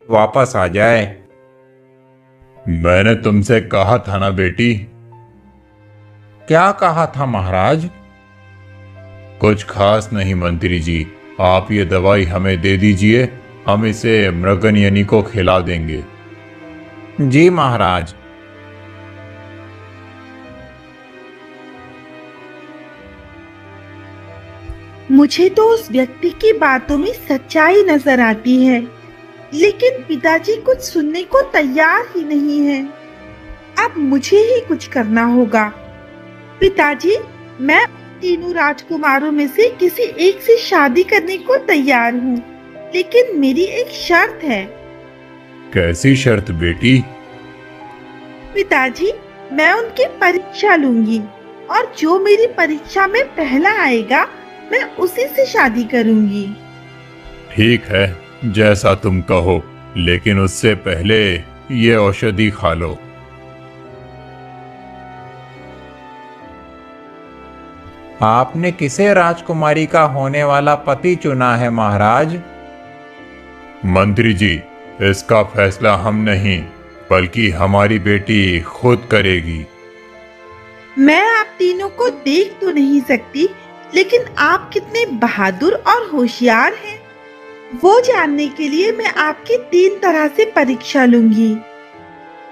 वापस आ जाए। मैंने तुमसे कहा था ना बेटी। क्या कहा था महाराज? कुछ खास नहीं मंत्री जी, आप ये दवाई हमें दे दीजिए, हम इसे मृगनयनी को खिला देंगे। जी महाराज। मुझे तो उस व्यक्ति की बातों में सच्चाई नजर आती है, लेकिन पिताजी कुछ सुनने को तैयार ही नहीं है। अब मुझे ही कुछ करना होगा। पिताजी, मैं तीनों राजकुमारों में से किसी एक से शादी करने को तैयार हूँ, लेकिन मेरी एक शर्त है। कैसी शर्त बेटी? पिताजी, मैं उनकी परीक्षा लूंगी और जो मेरी परीक्षा में पहला आएगा मैं उसी से शादी करूंगी। ठीक है, जैसा तुम कहो, लेकिन उससे पहले ये औषधि खा लो। आपने किसे राजकुमारी का होने वाला पति चुना है महाराज? मंत्री जी, इसका फैसला हम नहीं बल्कि हमारी बेटी खुद करेगी। मैं आप तीनों को देख तो नहीं सकती, लेकिन आप कितने बहादुर और होशियार हैं, वो जानने के लिए मैं आपकी 3 तरह से परीक्षा लूंगी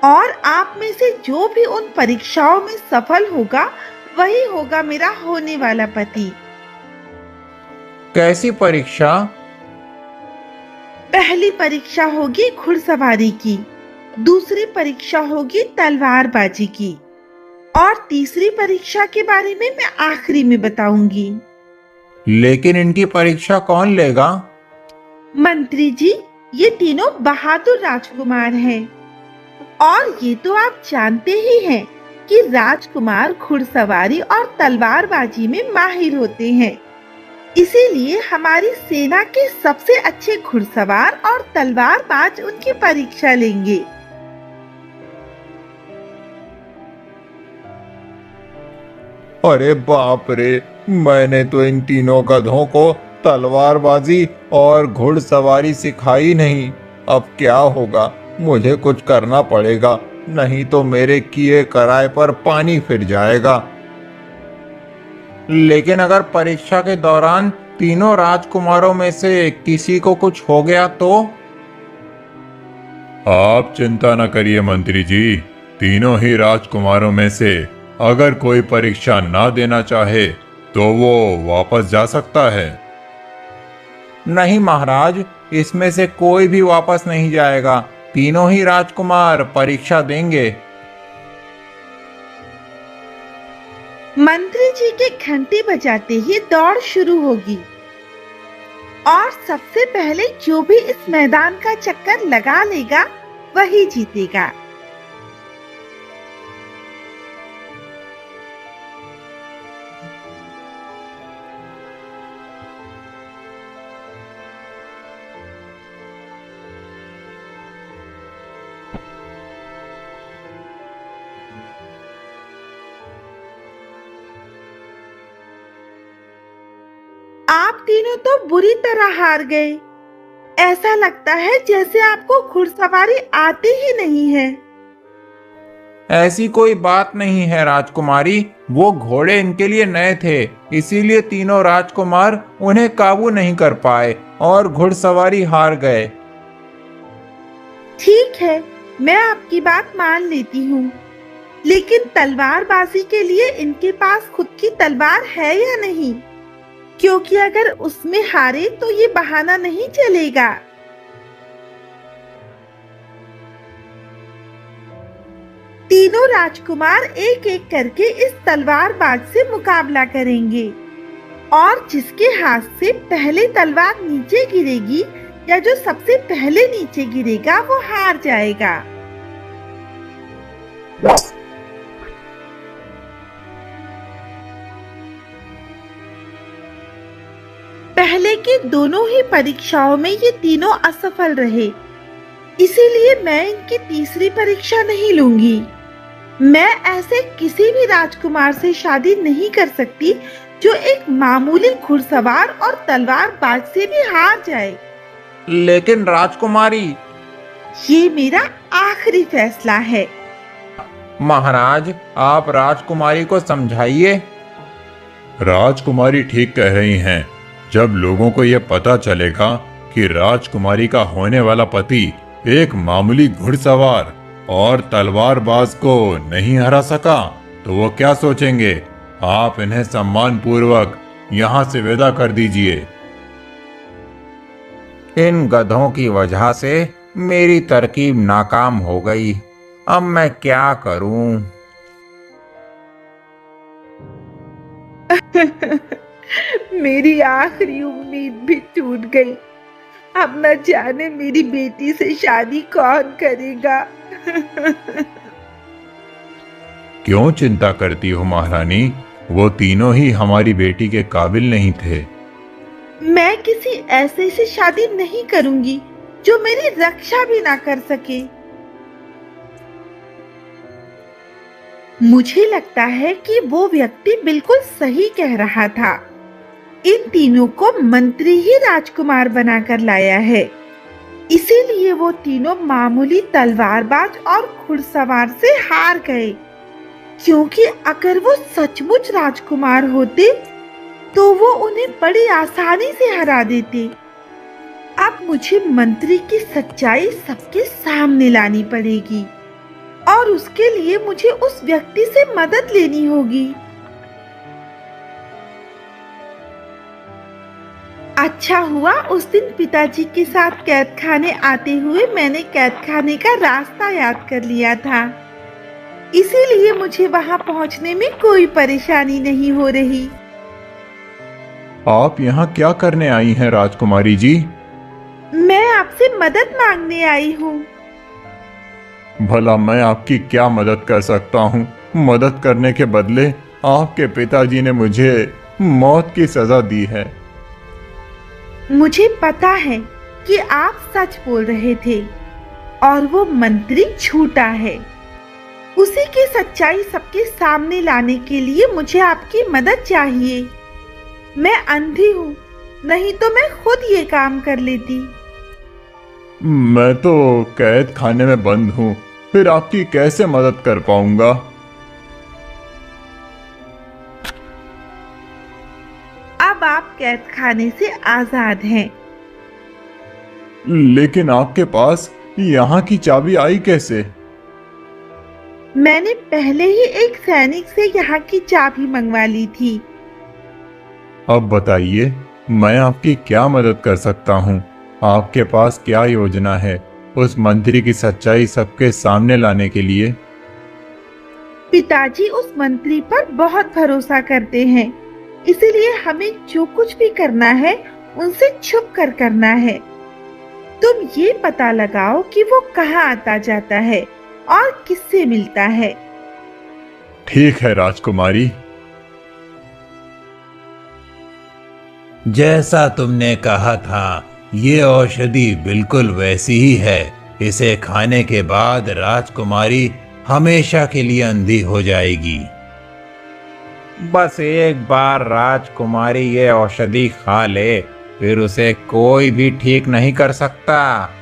और आप में से जो भी उन परीक्षाओं में सफल होगा वही होगा मेरा होने वाला पति। कैसी परीक्षा? पहली परीक्षा होगी घुड़सवारी की, दूसरी परीक्षा होगी तलवारबाजी की और तीसरी परीक्षा के बारे में मैं आखिरी में बताऊंगी। लेकिन इनकी परीक्षा कौन लेगा? मंत्री जी, ये तीनों बहादुर राजकुमार हैं और ये तो आप जानते ही हैं कि राजकुमार घुड़सवारी और तलवारबाजी में माहिर होते हैं। इसीलिए हमारी सेना के सबसे अच्छे घुड़सवार और तलवारबाज उनकी परीक्षा लेंगे। अरे बाप रे, मैंने तो इन तीनों गधों को तलवारबाजी और घुड़सवारी सिखाई नहीं। अब क्या होगा? मुझे कुछ करना पड़ेगा, नहीं तो मेरे किए कराए पर पानी फिर जाएगा। लेकिन अगर परीक्षा के दौरान तीनों राजकुमारों में से किसी को कुछ हो गया तो? आप चिंता न करिए मंत्री जी, तीनों ही राजकुमारों में से अगर कोई परीक्षा ना देना चाहे तो वो वापस जा सकता है। नहीं महाराज, इसमें से कोई भी वापस नहीं जाएगा। तीनों ही राजकुमार परीक्षा देंगे। मंत्री जी के घंटी बजाते ही दौड़ शुरू होगी और सबसे पहले जो भी इस मैदान का चक्कर लगा लेगा वही जीतेगा। आप तीनों तो बुरी तरह हार गए। ऐसा लगता है जैसे आपको घुड़सवारी आती ही नहीं है। ऐसी कोई बात नहीं है राजकुमारी, वो घोड़े इनके लिए नए थे, इसीलिए तीनों राजकुमार उन्हें काबू नहीं कर पाए और घुड़सवारी हार गए। ठीक है, मैं आपकी बात मान लेती हूँ, लेकिन तलवारबाजी के लिए इनके पास खुद की तलवार है या नहीं? क्योंकि अगर उसमें हारे तो ये बहाना नहीं चलेगा। तीनों राजकुमार एक एक करके इस तलवारबाज से मुकाबला करेंगे और जिसके हाथ से पहले तलवार नीचे गिरेगी या जो सबसे पहले नीचे गिरेगा वो हार जाएगा। पहले की दोनों ही परीक्षाओं में ये तीनों असफल रहे, इसीलिए मैं इनकी तीसरी परीक्षा नहीं लूंगी। मैं ऐसे किसी भी राजकुमार से शादी नहीं कर सकती जो एक मामूली घुड़सवार और तलवारबाज से भी हार जाए। लेकिन राजकुमारी, ये मेरा आखिरी फैसला है। महाराज, आप राजकुमारी को समझाइए। राजकुमारी ठीक कह रही हैं। जब लोगों को यह पता चलेगा कि राजकुमारी का होने वाला पति एक मामूली घुड़सवार और तलवारबाज को नहीं हरा सका, तो वो क्या सोचेंगे। आप इन्हें सम्मान पूर्वक यहाँ से विदा कर दीजिए। इन गधों की वजह से मेरी तरकीब नाकाम हो गई। अब मैं क्या करूं? मेरी आखिरी उम्मीद भी टूट गई। अब न जाने मेरी बेटी से शादी कौन करेगा। क्यों चिंता करती हो महारानी? वो तीनों ही हमारी बेटी के काबिल नहीं थे। मैं किसी ऐसे से शादी नहीं करूंगी जो मेरी रक्षा भी ना कर सके। मुझे लगता है कि वो व्यक्ति बिल्कुल सही कह रहा था। इन तीनों को मंत्री ही राजकुमार बनाकर लाया है, इसीलिए वो तीनों मामूली तलवारबाज और घुड़सवार से हार गए। क्योंकि अगर वो सचमुच राजकुमार होते तो वो उन्हें बड़ी आसानी से हरा देते। अब मुझे मंत्री की सच्चाई सबके सामने लानी पड़ेगी और उसके लिए मुझे उस व्यक्ति से मदद लेनी होगी। अच्छा हुआ उस दिन पिताजी के साथ कैदखाने आते हुए मैंने कैदखाने का रास्ता याद कर लिया था, इसीलिए मुझे वहां पहुंचने में कोई परेशानी नहीं हो रही। आप यहाँ क्या करने आई हैं राजकुमारी जी? मैं आपसे मदद मांगने आई हूँ। भला मैं आपकी क्या मदद कर सकता हूँ? मदद करने के बदले आपके पिताजी ने मुझे मौत की सजा दी है। मुझे पता है कि आप सच बोल रहे थे और वो मंत्री झूठा है। उसी की सच्चाई सबके सामने लाने के लिए मुझे आपकी मदद चाहिए। मैं अंधी हूँ, नहीं तो मैं खुद ये काम कर लेती। मैं तो कैद खाने में बंद हूँ, फिर आपकी कैसे मदद कर पाऊंगा? अब आप कैद खाने से आजाद हैं। लेकिन आपके पास यहाँ की चाबी आई कैसे? मैंने पहले ही एक सैनिक से यहाँ की चाबी मंगवा ली थी। अब बताइए, मैं आपकी क्या मदद कर सकता हूँ? आपके पास क्या योजना है उस मंत्री की सच्चाई सबके सामने लाने के लिए? पिताजी उस मंत्री पर बहुत भरोसा करते हैं, इसीलिए हमें जो कुछ भी करना है उनसे छुप कर करना है। तुम ये पता लगाओ कि वो कहाँ आता जाता है और किससे मिलता है। ठीक है राजकुमारी। जैसा तुमने कहा था, ये औषधि बिल्कुल वैसी ही है। इसे खाने के बाद राजकुमारी हमेशा के लिए अंधी हो जाएगी। बस एक बार राजकुमारी ये औषधि खा ले, फिर उसे कोई भी ठीक नहीं कर सकता।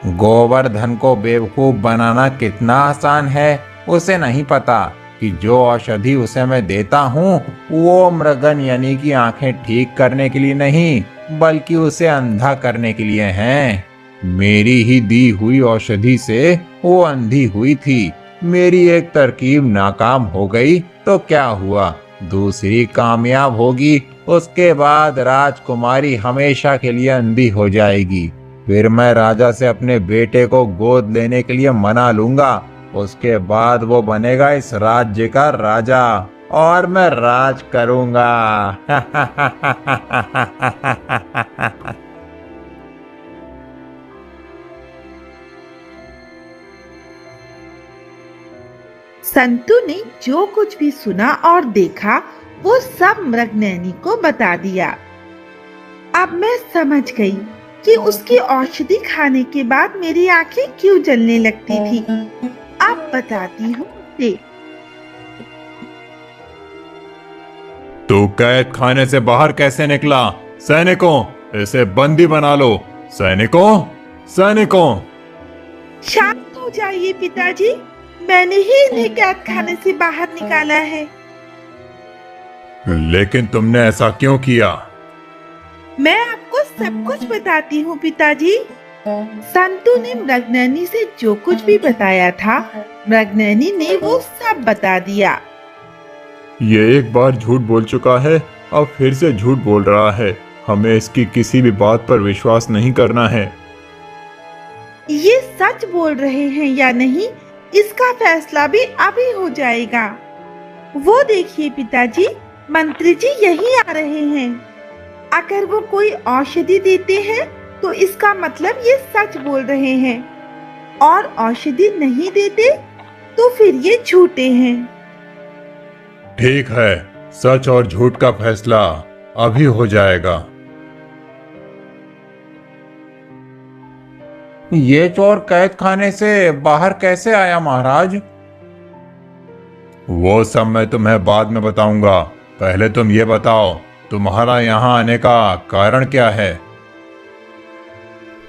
गोवर्धन को बेवकूफ बनाना कितना आसान है, उसे नहीं पता कि जो औषधि उसे मैं देता हूँ वो मृगन यानी कि आंखें ठीक करने के लिए नहीं, बल्कि उसे अंधा करने के लिए हैं। मेरी ही दी हुई औषधि से वो अंधी हुई थी। मेरी एक तरकीब नाकाम हो गई तो क्या हुआ, दूसरी कामयाब होगी। उसके बाद राजकुमारी हमेशा के लिए अंधी हो जाएगी। फिर मैं राजा से अपने बेटे को गोद लेने के लिए मना लूंगा। उसके बाद वो बनेगा इस राज्य का राजा और मैं राज करूंगा। संतु ने जो कुछ भी सुना और देखा वो सब मृगनयनी को बता दिया। अब मैं समझ गई कि उसकी औषधि खाने के बाद मेरी आंखें क्यों जलने लगती थी। अब बताती हूँ उसे। तू कैद खाने से बाहर कैसे निकला? सैनिकों, इसे बंदी बना लो। सैनिकों, सैनिकों। शांत हो जाइए पिताजी, मैंने ही इन्हें कैद खाने से बाहर निकाला है। लेकिन तुमने ऐसा क्यों किया? मैं आपको सब कुछ बताती हूँ पिताजी। संतू ने मृगनयनी से जो कुछ भी बताया था, मृगनयनी ने वो सब बता दिया। ये एक बार झूठ बोल चुका है, अब फिर से झूठ बोल रहा है। हमें इसकी किसी भी बात पर विश्वास नहीं करना है। ये सच बोल रहे हैं या नहीं, इसका फैसला भी अभी हो जाएगा। वो देखिए पिताजी, मंत्री जी यही आ रहे हैं। अगर वो कोई औषधि देते हैं तो इसका मतलब ये सच बोल रहे हैं, और औषधि नहीं देते तो फिर ये झूठे हैं। ठीक है, सच और झूठ का फैसला अभी हो जाएगा। ये चोर कैद खाने से बाहर कैसे आया महाराज? वो सब मैं तुम्हें बाद में बताऊंगा। पहले तुम ये बताओ, तुम्हारा यहाँ आने का कारण क्या है?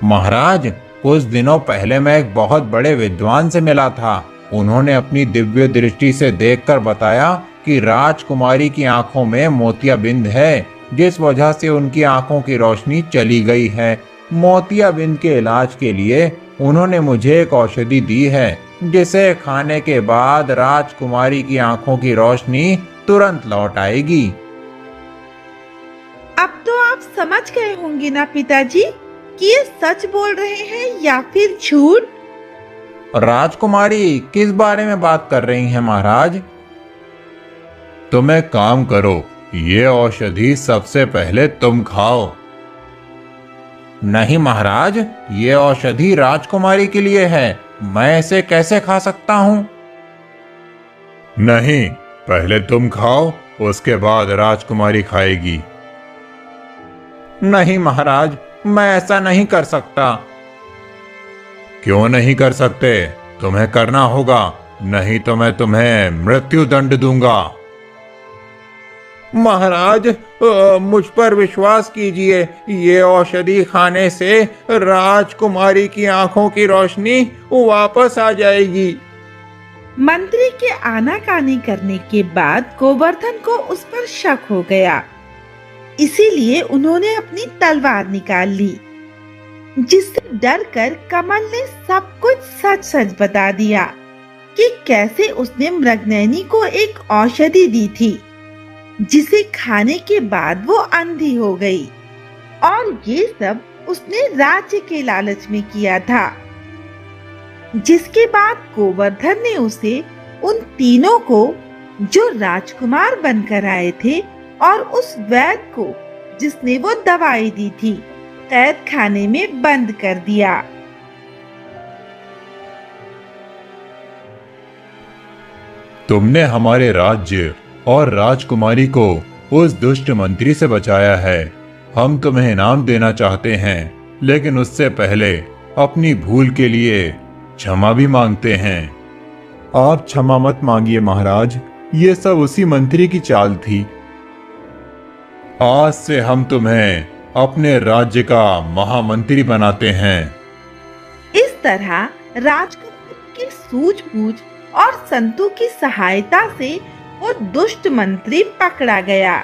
महाराज, कुछ दिनों पहले मैं एक बहुत बड़े विद्वान से मिला था। उन्होंने अपनी दिव्य दृष्टि से देखकर बताया कि राजकुमारी की आंखों में मोतियाबिंद है, जिस वजह से उनकी आंखों की रोशनी चली गई है। मोतियाबिंद के इलाज के लिए उन्होंने मुझे एक औषधि दी है, जिसे खाने के बाद राजकुमारी की आंखों की रोशनी तुरंत लौट आएगी। अब तो आप समझ गए होंगे ना पिताजी कि ये सच बोल रहे हैं या फिर झूठ। राजकुमारी किस बारे में बात कर रही हैं महाराज? तुम एक काम करो, ये औषधि सबसे पहले तुम खाओ। नहीं महाराज, ये औषधि राजकुमारी के लिए है। मैं इसे कैसे खा सकता हूँ? नहीं, पहले तुम खाओ, उसके बाद राजकुमारी खाएगी। नहीं महाराज, मैं ऐसा नहीं कर सकता। क्यों नहीं कर सकते? तुम्हें करना होगा, नहीं तो मैं तुम्हें मृत्यु दंड दूंगा। महाराज, मुझ पर विश्वास कीजिए, ये औषधि खाने से राजकुमारी की आंखों की रोशनी वापस आ जाएगी। मंत्री के आनाकानी करने के बाद गोवर्धन को उस पर शक हो गया, इसीलिए उन्होंने अपनी तलवार निकाल ली, जिससे डरकर कमल ने सब कुछ सच सच बता दिया कि कैसे उसने मृगनयनी को एक औषधि दी थी, जिसे खाने के बाद वो अंधी हो गई, और ये सब उसने राज्य के लालच में किया था। जिसके बाद गोवर्धन ने उसे, उन तीनों को जो राजकुमार बनकर आए थे, और उस वैद्य को जिसने वो दवाई दी थी, कैद खाने में बंद कर दिया। तुमने हमारे राज्य और राजकुमारी को उस दुष्ट मंत्री से बचाया है। हम तुम्हें इनाम देना चाहते हैं, लेकिन उससे पहले अपनी भूल के लिए क्षमा भी मांगते हैं। आप क्षमा मत मांगिए महाराज, ये सब उसी मंत्री की चाल थी। आज से हम तुम्हें अपने राज्य का महामंत्री बनाते हैं। इस तरह राजकुमार की सूझबूझ और संतु की सहायता से वो दुष्ट मंत्री पकड़ा गया,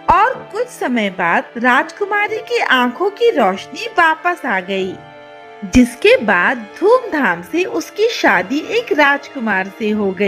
और कुछ समय बाद राजकुमारी की आंखों की रोशनी वापस आ गई, जिसके बाद धूमधाम से उसकी शादी एक राजकुमार से हो गई।